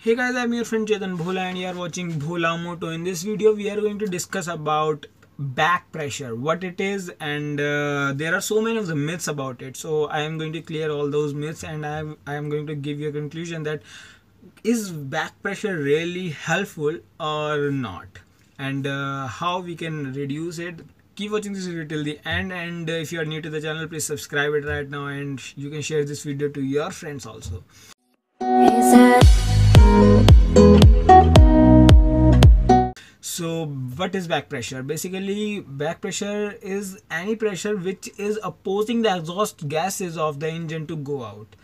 Hey guys, I'm your friend Chetan Bhola and you are watching Bhola Moto. In this video, we are going to discuss about back pressure, what it is, and there are so many of the myths about it. So I am going to clear all those myths, and I am going to give you a conclusion that is back pressure really helpful or not, and how we can reduce it. Keep watching this video till the end, and if you are new to the channel, please subscribe it right now, and you can share this video to your friends also. So what is back pressure? Basically, back pressure is any pressure which is opposing the exhaust gases of the engine to go out,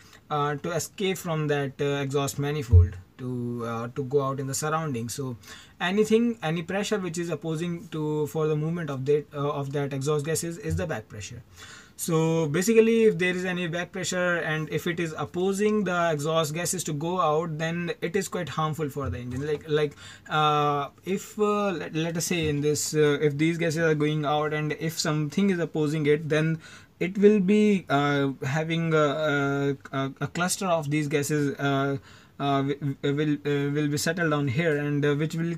to escape from that exhaust manifold, to go out in the surroundings. So any pressure which is opposing to for the movement of that exhaust gases is the back pressure. So basically, if there is any back pressure and if it is opposing the exhaust gases to go out, then it is quite harmful for the engine. If let us say in this, if these gases are going out and if something is opposing it, then it will be having a cluster of these gases will be settled down here, and which will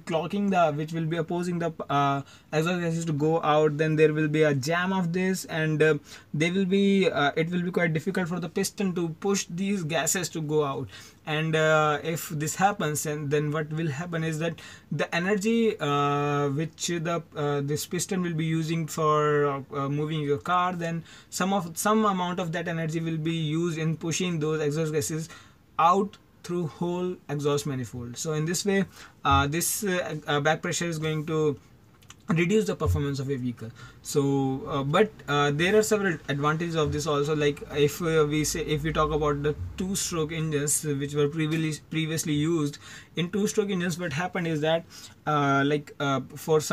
be opposing the exhaust gases to go out. Then there will be a jam of this, and they will be it will be quite difficult for the piston to push these gases to go out. And if this happens, and then what will happen is that the energy which this piston will be using for moving your car, then some amount of that energy will be used in pushing those exhaust gases out through whole exhaust manifold. So in this way, this back pressure is going to reduce the performance of a vehicle. So but there are several advantages of this also. Like if we talk about the two-stroke engines which were previously used, in two-stroke engines, what happened is that for a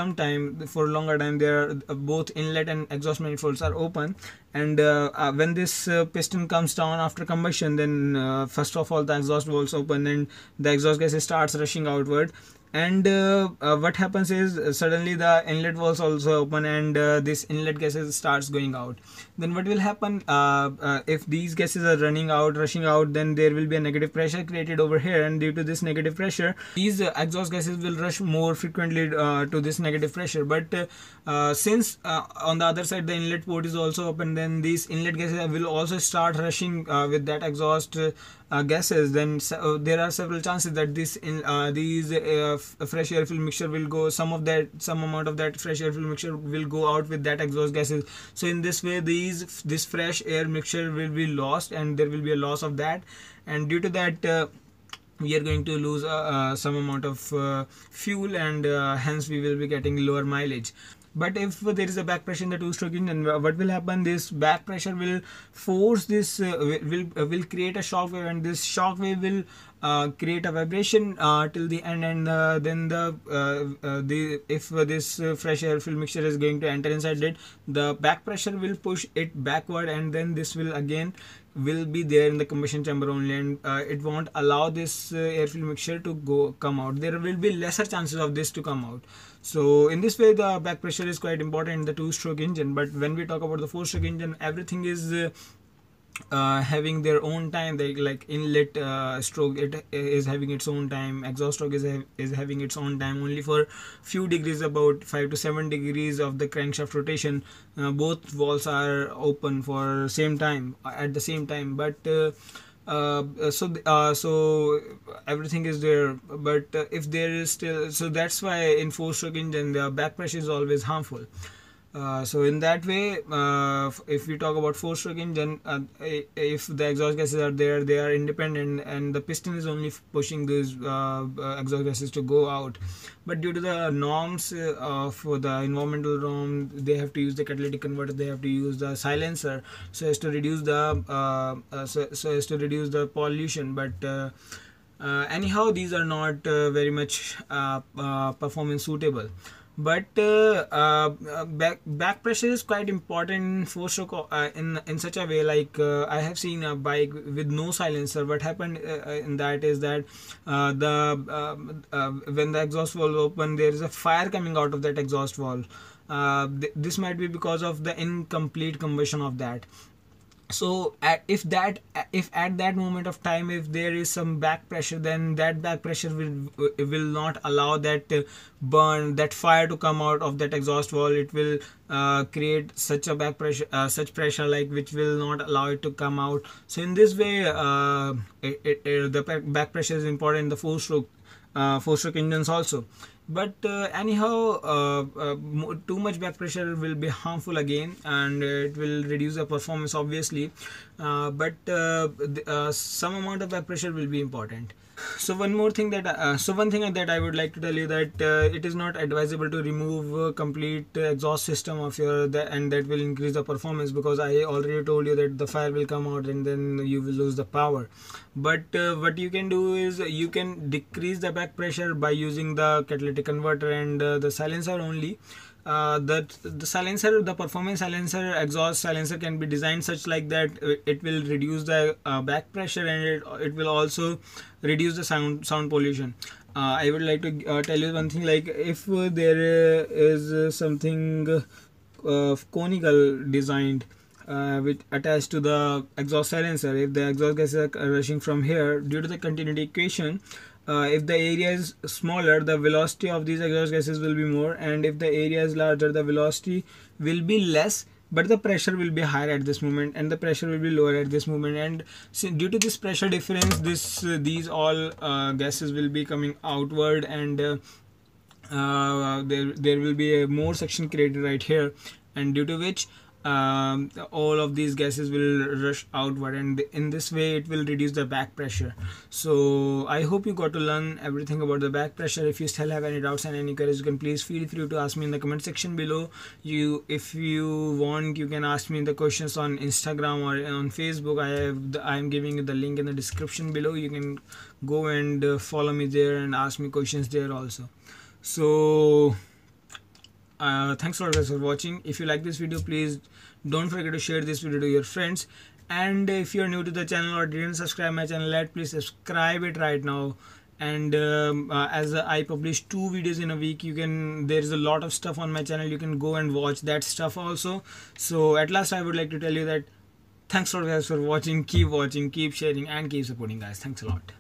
longer time, there are both inlet and exhaust manifolds are open, and when this piston comes down after combustion, then first of all the exhaust valves open and the exhaust gas starts rushing outward. And what happens is suddenly the inlet valves also open, and this inlet gases starts going out. Then what will happen if these gases are rushing out, then there will be a negative pressure created over here, and due to this negative pressure, these exhaust gases will rush more frequently to this negative pressure. But since on the other side the inlet port is also open, then these inlet gases will also start rushing with that exhaust gases. Then there are several chances that these fresh air fuel mixture will go, some amount of that fresh air fuel mixture will go out with that exhaust gases. So in this way, this fresh air mixture will be lost, and there will be a loss of that, and due to that we are going to lose some amount of fuel, and hence we will be getting lower mileage. But if there is a back pressure in the two-stroke engine, what will happen? This back pressure will force this will create a shock wave, and this shock wave will create a vibration till the end, and then if this fresh air fuel mixture is going to enter inside it, the back pressure will push it backward, and then this will be there in the combustion chamber only, and it won't allow this air fuel mixture to come out. There will be lesser chances of this to come out. So in this way, the back pressure is quite important in the two-stroke engine. But when we talk about the four-stroke engine, everything is having their own time. Like inlet stroke, it is having its own time. Exhaust stroke is having its own time. Only for few degrees, about 5 to 7 degrees of the crankshaft rotation, both valves are open for same time at the same time. But so everything is there. But if there is still, so that's why in four-stroke engine the back pressure is always harmful. So in that way, if we talk about four-stroke engine, if the exhaust gases are there, they are independent, and the piston is only pushing those exhaust gases to go out. But due to the norms for the environmental norm, they have to use the catalytic converter, they have to use the silencer, so as to reduce the pollution. But anyhow, these are not very much performance suitable. But back pressure is quite important in four-stroke in such a way. Like I have seen a bike with no silencer. What happened in that is that when the exhaust valve open, there is a fire coming out of that exhaust valve. This might be because of the incomplete combustion of that. So if at that moment of time if there is some back pressure, then that back pressure will not allow that burn, that fire to come out of that exhaust valve. It will create such a back pressure, such pressure like which will not allow it to come out. So in this way the back pressure is important in the four-stroke engines also. But anyhow, too much back pressure will be harmful again, and it will reduce the performance obviously, but some amount of back pressure will be important. So one thing that I would like to tell you, that it is not advisable to remove complete exhaust system of your and that will increase the performance, because I already told you that the fire will come out and then you will lose the power. But what you can do is you can decrease the back pressure by using the catalytic converter and the silencer only. The silencer, the performance silencer, exhaust silencer can be designed such like that it will reduce the back pressure, and it will also reduce the sound pollution. I would like to tell you one thing, like if there is something conical designed which attached to the exhaust silencer, if the exhaust gases are rushing from here due to the continuity equation, if the area is smaller, the velocity of these exhaust gases will be more, and if the area is larger, the velocity will be less, but the pressure will be higher at this moment and the pressure will be lower at this moment. And so due to this pressure difference, these all gases will be coming outward, and there will be a more section created right here, and due to which all of these gases will rush outward, and in this way it will reduce the back pressure. So I hope you got to learn everything about the back pressure. If you still have any doubts and any queries, you can please feel free to ask me in the comment section below. If you want, you can ask me the questions on Instagram or on Facebook. I am giving you the link in the description below. You can go and follow me there and ask me questions there also. So thanks a lot guys for watching. If you like this video, please don't forget to share this video to your friends, and if you're new to the channel or didn't subscribe my channel yet, please subscribe it right now. And as I publish 2 videos in a week, there is a lot of stuff on my channel. You can go and watch that stuff also. So at last I would like to tell you that thanks a lot guys for watching. Keep watching, keep sharing, and keep supporting guys. Thanks a lot.